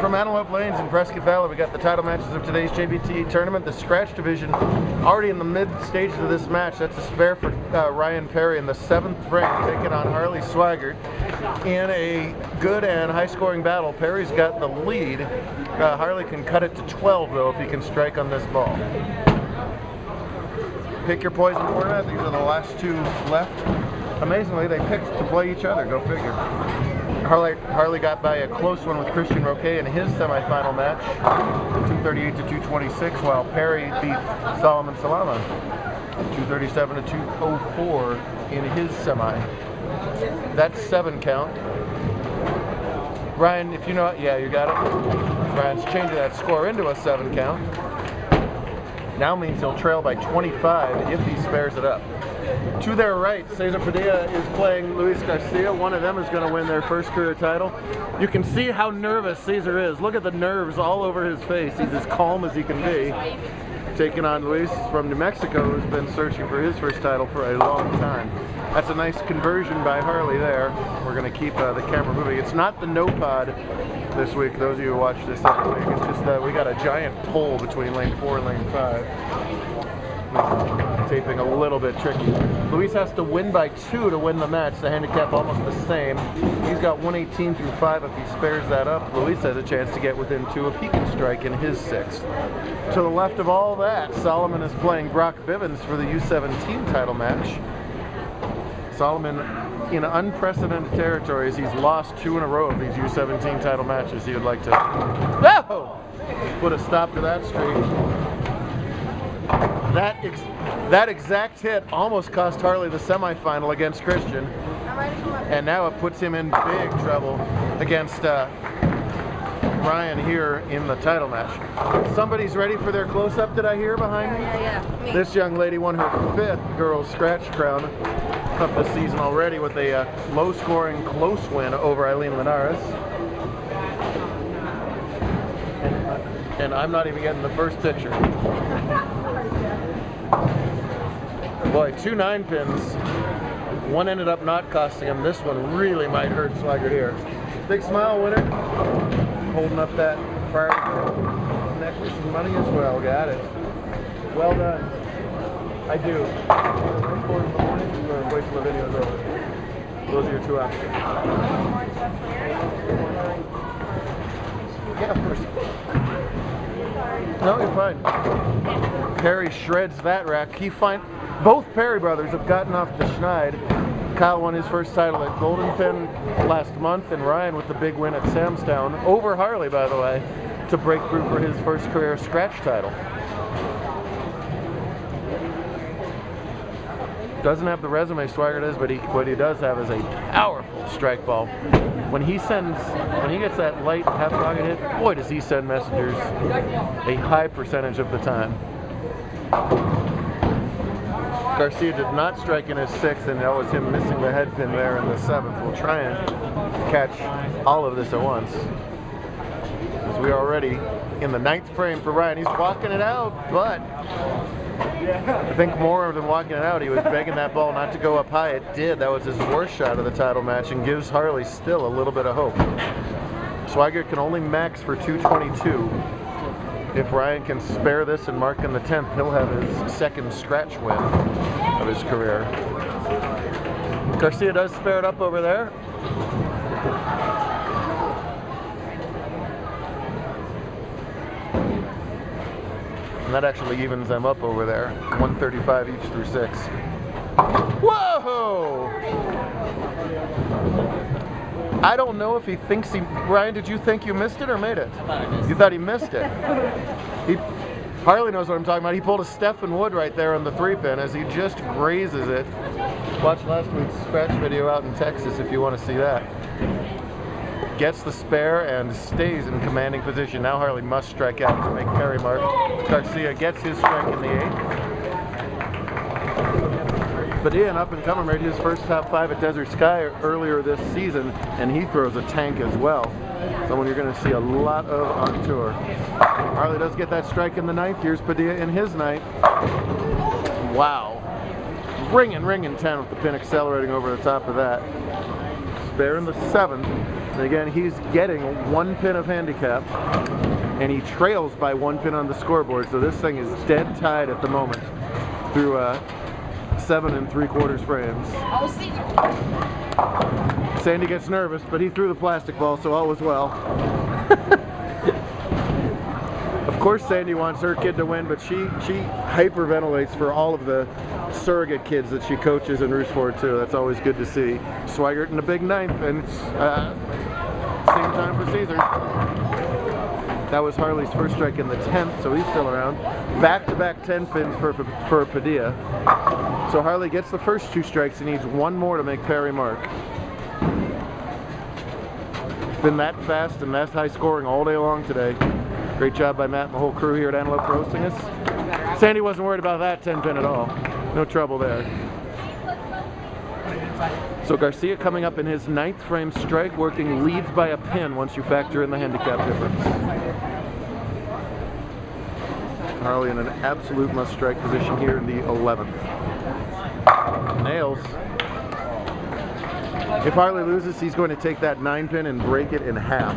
From Antelope Lanes in Prescott Valley, we got the title matches of today's JBT tournament. The scratch division already in the mid stages of this match. That's a spare for Ryan Perry in the 7th frame, taking on Harley Swaggart in a good and high-scoring battle. Perry's got the lead. Harley can cut it to 12 though if he can strike on this ball. Pick your poison format. These are the last two left. Amazingly, they picked to play each other. Go figure. Harley got by a close one with Christian Roquet in his semifinal match, 238 to 226, while Perry beat Solomon Salama, 237 to 204 in his semi. That's 7 count. Ryan, if you know it, yeah, you got it. Ryan's changing that score into a 7 count. Now means he'll trail by 25 if he spares it up. To their right, Cesar Padilla is playing Luis Garcia. One of them is going to win their first career title. You can see how nervous Cesar is. Look at the nerves all over his face. He's as calm as he can be. Taking on Luis from New Mexico, who's been searching for his first title for a long time. That's a nice conversion by Harley there. We're going to keep the camera moving. It's not the no pod this week, those of you who watch this every week. It's just that we got a giant pole between lane 4 and lane 5. Taping a little bit tricky. Luis has to win by 2 to win the match. The handicap almost the same. He's got 118 through 5 if he spares that up. Luis has a chance to get within 2 if he can strike in his 6th. To the left of all that, Solomon is playing Brock Bivens for the U17 title match. Solomon in unprecedented territories. He's lost 2 in a row of these U17 title matches. He would like to put a stop to that streak. That exact hit almost cost Harley the semifinal against Christian, and now it puts him in big trouble against Ryan here in the title match. Somebody's ready for their close-up, did I hear behind me? Yeah. This young lady won her 5th girls scratch crown of the season already with a low-scoring close win over Eileen Linares. And I'm not even getting the first picture. Boy, 2 9-pins. One ended up not costing him. This one really might hurt Swaggart here. Big smile, winner. Holding up that priority necklace and money as well. Got it. Well done. I do. Record in the morning or wait till the video's over. Those are your 2 options. Yeah, of course. No, you're fine. Perry shreds that rack. Both Perry brothers have gotten off the schneid. Kyle won his first title at Golden Pin last month, and Ryan with the big win at Samstown, over Harley, by the way, to break through for his first career scratch title. Doesn't have the resume Swaggart is, but what he does have is a powerful strike ball. When he gets that light half pocket hit, boy does he send messengers a high percentage of the time. Garcia did not strike in his 6th, and that was him missing the head pin there in the 7th. We'll try and catch all of this at once, as we are already in the 9th frame for Ryan. He's walking it out, but I think more than walking it out, he was begging that ball not to go up high. It did. That was his worst shot of the title match and gives Harley still a little bit of hope. Swaggart can only max for 222. If Ryan can spare this and mark in the 10th, he'll have his 2nd scratch win of his career. Garcia does spare it up over there. And that actually evens them up over there. 135 each through 6. Whoa! I don't know if he thinks Ryan, did you think you missed it or made it? I thought I missed it. You thought he missed it. Harley knows what I'm talking about. He pulled a Stephen Wood right there on the 3-pin as he just grazes it. Watch last week's scratch video out in Texas if you want to see that. Gets the spare and stays in commanding position. Now Harley must strike out to make Perry mark. Garcia gets his strike in the 8th. Padilla, an up-and-comer, made his first top 5 at Desert Sky earlier this season, and he throws a tank as well. Someone you're going to see a lot of on tour. Harley does get that strike in the 9th. Here's Padilla in his 9th. Wow. Ringing 10 with the pin accelerating over the top of that. Spare in the 7th. And again, he's getting 1 pin of handicap, and he trails by 1 pin on the scoreboard. So this thing is dead tied at the moment through 7 3/4 frames. Sandy gets nervous, but he threw the plastic ball, so all was well. Of course Sandy wants her kid to win, but she hyperventilates for all of the surrogate kids that she coaches and roots for too. That's always good to see. Swigert in the big 9th, and it's same time for Caesar. That was Harley's first strike in the 10th, so he's still around. Back-to-back 10 pins for Padilla. So Harley gets the first 2 strikes. He needs 1 more to make Perry mark. It's been that fast and that high scoring all day long today. Great job by Matt and the whole crew here at Antelope for hosting us. Sandy wasn't worried about that 10 pin at all. No trouble there. So Garcia coming up in his 9th frame strike, working leads by a pin once you factor in the handicap difference. Harley in an absolute must-strike position here in the 11th. Nails. If Harley loses, he's going to take that 9 pin and break it in half.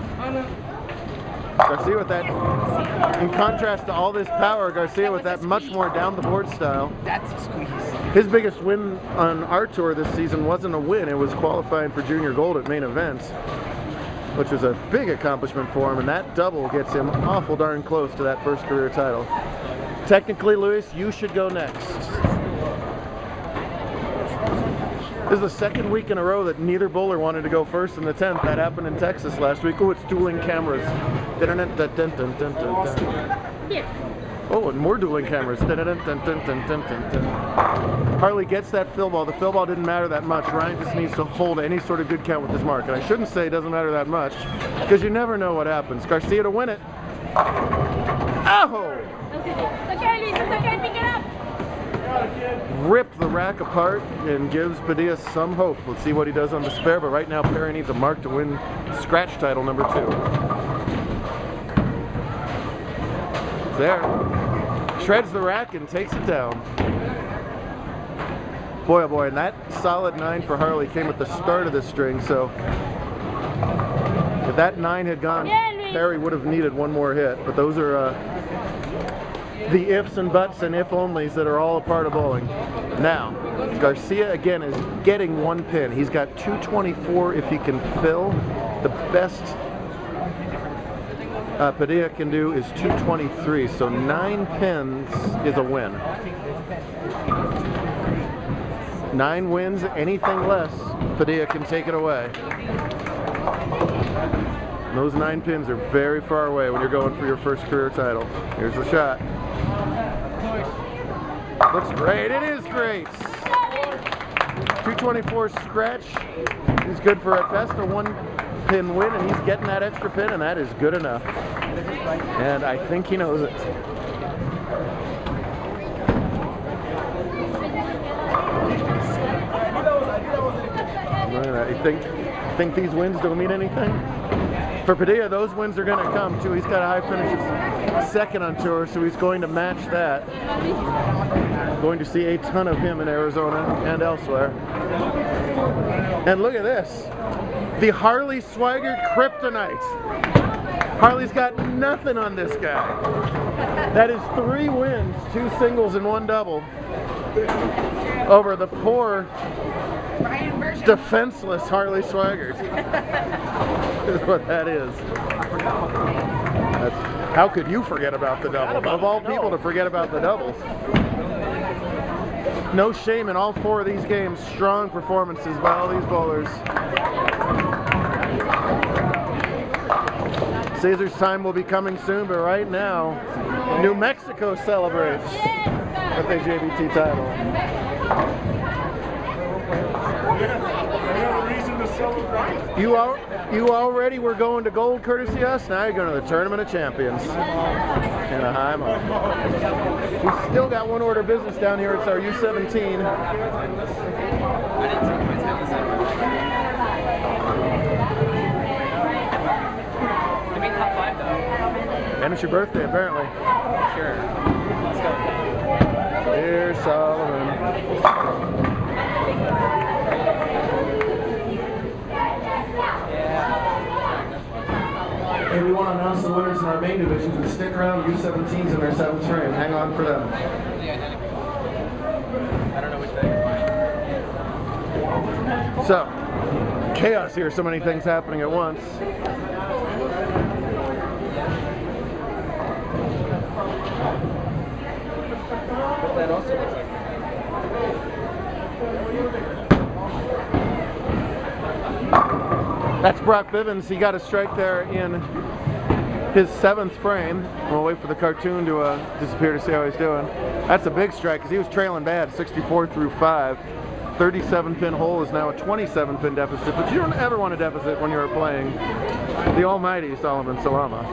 Garcia with that, in contrast to all this power, Garcia with that much more down the board style. That's a squeeze. His biggest win on our tour this season wasn't a win, it was qualifying for junior gold at main events, which was a big accomplishment for him, and that double gets him awful darn close to that first career title. Technically, Luis, you should go next. This is the 2nd week in a row that neither bowler wanted to go first in the 10th. That happened in Texas last week. Oh, it's dueling cameras. Here. Oh, and more dueling cameras. Harley gets that fill ball. The fill ball didn't matter that much. Ryan just needs to hold any sort of good count with his mark. And I shouldn't say it doesn't matter that much, because you never know what happens. Garcia to win it. Oh! It's okay, pick it up. Rip the rack apart and gives Padilla some hope. Let's see what he does on the spare, but right now Perry needs a mark to win scratch title number 2. There. Shreds the rack and takes it down. Boy, oh boy, and that solid 9 for Harley came at the start of the string, so if that 9 had gone, Perry would have needed 1 more hit, but those are the ifs and buts and if-onlys that are all a part of bowling. Now, Garcia again is getting 1 pin. He's got 224 if he can fill. The best Padilla can do is 223, so 9 pins is a win. 9 wins, anything less, Padilla can take it away. And those 9 pins are very far away when you're going for your first career title. Here's the shot. Looks great. It is great. 224 scratch is good for at best a 1 pin win, and he's getting that extra pin, and that is good enough. And I think he knows it. I think these wins don't mean anything. For Padilla, those wins are going to come too. He's got a high finish 2nd on tour, so he's going to match that. Going to see a ton of him in Arizona and elsewhere. And look at this. The Harley Swigert Kryptonite. Harley's got nothing on this guy. That is 3 wins, 2 singles and 1 double over the poor, defenseless Harley Swigert. Is what that is. How could you forget about the double? Of all people to forget about the doubles. No shame in all 4 of these games. Strong performances by all these bowlers. Caesar's time will be coming soon, but right now, New Mexico celebrates with a JBT title. You already were going to gold courtesy us, now you're going to the Tournament of Champions. Anaheim. We've still got 1 order of business down here. It's our U17. And it's your birthday, apparently. Sure. Let's go. Dear Solomon. Yeah. want to announce the winners in our main divisions, but stick around. U17s in their 7th frame. Hang on for them. I don't know which thing. So, chaos here. So many things happening at once. But that also looks like. That's Brock Bivens. He got a strike there in his 7th frame. We'll wait for the cartoon to disappear to see how he's doing. That's a big strike because he was trailing bad, 64 through 5. 37-pin hole is now a 27-pin deficit, but you don't ever want a deficit when you're playing the almighty Solomon Salama.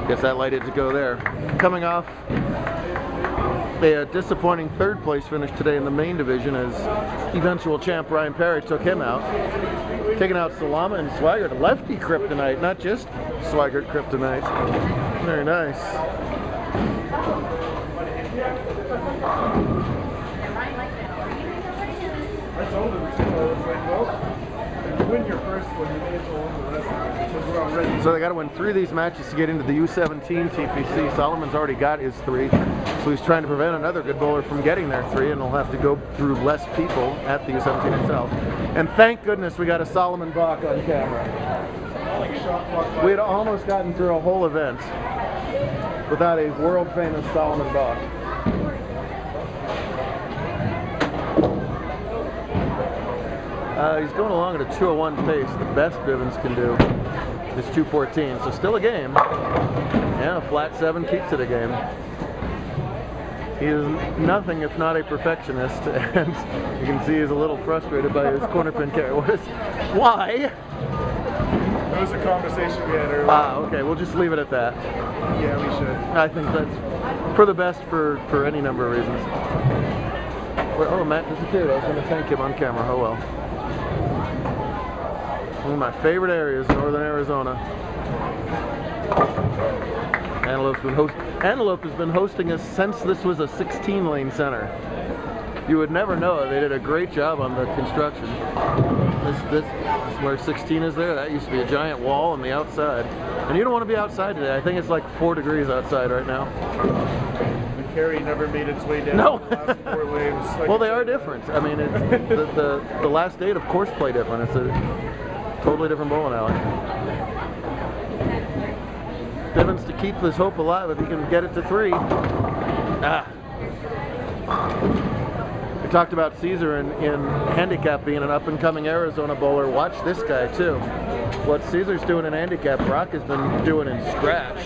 Guess that light had to go there. Coming off a disappointing 3rd place finish today in the main division as eventual champ Ryan Perry took him out. Taking out Salama and Swigert, lefty kryptonite, not just Swigert kryptonite. Very nice. I told him, I was like, well, you win your first one, you may as well win the rest of it, because we're already. So they got to win 3 of these matches to get into the U17 TPC. Solomon's already got his 3, so he's trying to prevent another good bowler from getting their 3, and he'll have to go through less people at the U17 itself. And thank goodness we got a Solomon Bach on camera. We had almost gotten through a whole event without a world-famous Solomon Bach. He's going along at a 2:01 pace. The best Bivens can do is 2:14, so still a game. Yeah, a flat 7 keeps it a game. He is nothing if not a perfectionist, and you can see he's a little frustrated by his corner pin carry. Why? That was a conversation we had earlier. Okay, we'll just leave it at that. Yeah, we should. I think that's for the best for any number of reasons. Oh, Matt disappeared. I was going to thank him on camera. Oh well. One of my favorite areas, northern Arizona. Antelope has been hosting us since this was a 16-lane center. You would never know it. They did a great job on the construction. This where 16 is there. That used to be a giant wall on the outside. And you don't want to be outside today. I think it's like 4 degrees outside right now. The carry never made its way down No. the last 4 waves. Like Well, they are different. I mean, it's, the last 8, of course, play different. It's a totally different bowling alley. Bivens to keep his hope alive if he can get it to 3. We talked about Caesar in handicap being an up-and-coming Arizona bowler. Watch this guy, too. What Caesar's doing in handicap, Brock has been doing in scratch.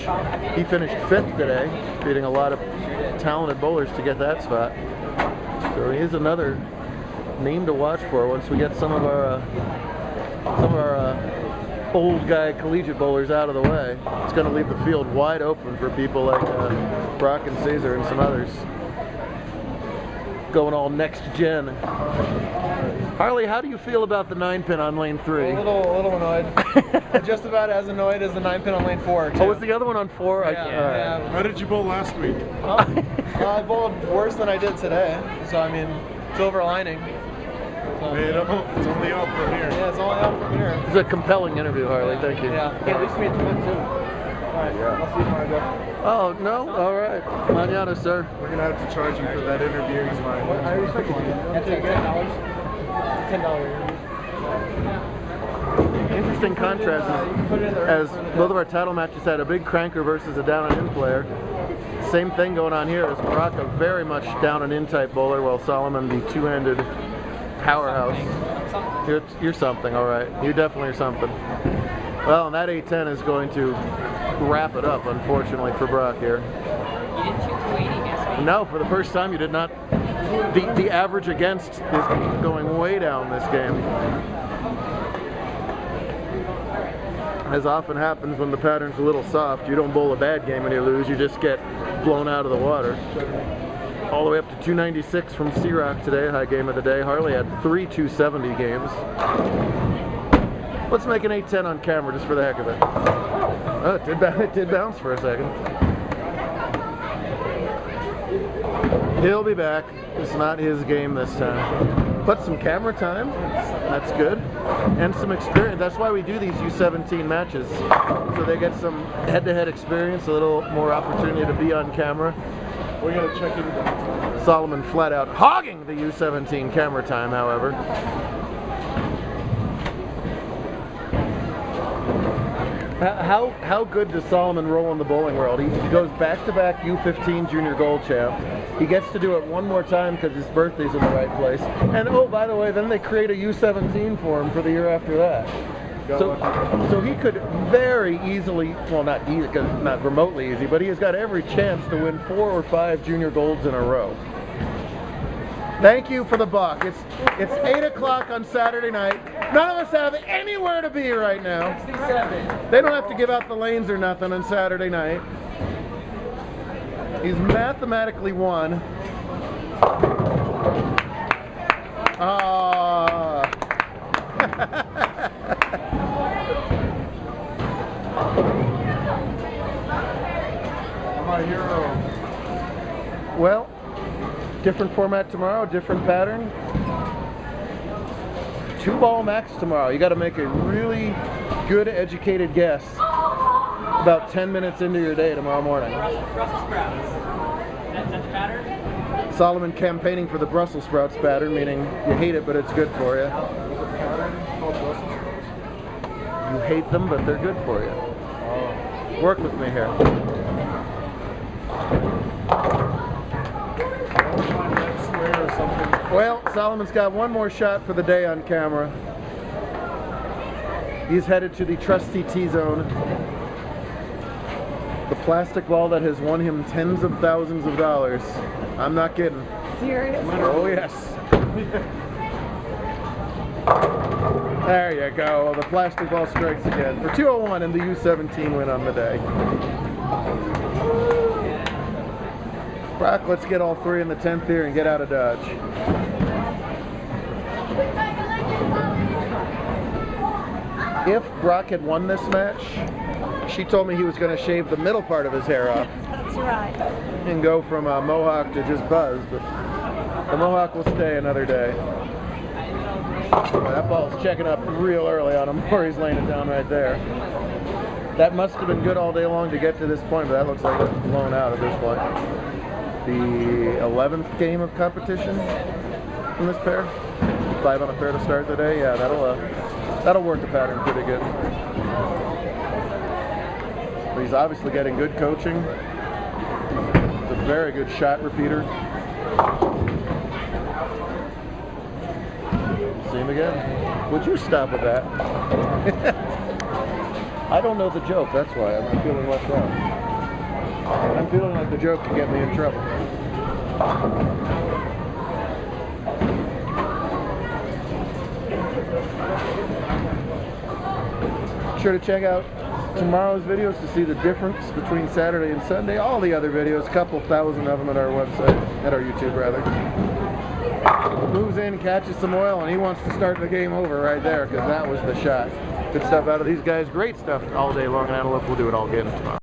He finished 5th today, beating a lot of talented bowlers to get that spot. So he is another name to watch for once we get some of our old guy collegiate bowlers out of the way. It's going to leave the field wide open for people like Brock and Caesar and some others. Going all next gen. Harley, how do you feel about the 9-pin on lane 3? A little annoyed. Just about as annoyed as the 9-pin on lane 4. Too. Oh, was the other one on 4? Yeah. How did you bowl last week? I bowled worse than I did today. So I mean, silver lining. So, It's only up from here. yeah, it's only up from here. It's a compelling interview, Harley. Thank you. Yeah. At least we had to win too. Alright, I'll see you tomorrow. Oh, no? All right. Mañana, sir. We're going to have to charge you for that interview. He's fine. I respect you. That's $10. $10. Interesting contrast as both of our title matches had a big cranker versus a down and in player. Same thing going on here as Brock, a very much down and in type bowler, while Solomon, the 2-handed powerhouse. You're something, all right. You definitely are something. Well, and that 8-10 is going to wrap it up, unfortunately, for Brock here. You didn't shoot 280, No, for the first time, you did not. The average against is going way down this game. As often happens when the pattern's a little soft, you don't bowl a bad game when you lose, you just get blown out of the water. All the way up to 296 from C-Rock today, high game of the day. Harley had 3 270 games. Let's make an 8-10 on camera just for the heck of it. Oh, it did bounce for a second. He'll be back. It's not his game this time. But some camera time, that's good, and some experience. That's why we do these U17 matches, so they get some head-to-head experience, a little more opportunity to be on camera. We gotta check into that. Solomon flat out hogging the U17 camera time, however. How good does Solomon roll in the bowling world? He goes back-to-back U15 junior gold champ. He gets to do it one more time because his birthday's in the right place. And oh, by the way, then they create a U17 for him for the year after that. So he could very easily, well, not easy, not remotely easy, but he has got every chance to win 4 or 5 junior golds in a row. Thank you for the buck. It's 8 o'clock on Saturday night. None of us have anywhere to be right now. 67. They don't have to give out the lanes or nothing on Saturday night. He's mathematically won. My hero. Well, different format tomorrow, different pattern. 2-ball max tomorrow. You got to make a really good, educated guess about 10 minutes into your day tomorrow morning. Brussels sprouts. That's the pattern? Solomon campaigning for the Brussels sprouts pattern, meaning you hate it, but it's good for you. You hate them, but they're good for you. Work with me here. Well, Solomon's got one more shot for the day on camera. He's headed to the trusty T-zone. The plastic ball that has won him tens of thousands of dollars. I'm not kidding. Serious? Oh, yes. There you go. The plastic ball strikes again for 201 and the U17 win on the day. Brock, let's get all 3 in the 10th here and get out of Dodge. If Brock had won this match, she told me he was going to shave the middle part of his hair off. That's right. And go from a mohawk to just buzz, but the mohawk will stay another day. That ball's checking up real early on him, or he's laying it down right there. That must have been good all day long to get to this point, but that looks like it's blown out at this point. The 11th game of competition in this pair. 5 on a pair to start the day. Yeah, that'll work the pattern pretty good. But he's obviously getting good coaching. He's a very good shot repeater. See him again. Would you stop with that? I don't know the joke, that's why I'm feeling left out. I'm feeling like the joke could get me in trouble. Be sure to check out tomorrow's videos to see the difference between Saturday and Sunday. All the other videos, a couple thousand of them at our website, at our YouTube rather. Moves in, catches some oil, and he wants to start the game over right there because that was the shot. Good stuff out of these guys. Great stuff all day long, and Antelope will do it all again tomorrow.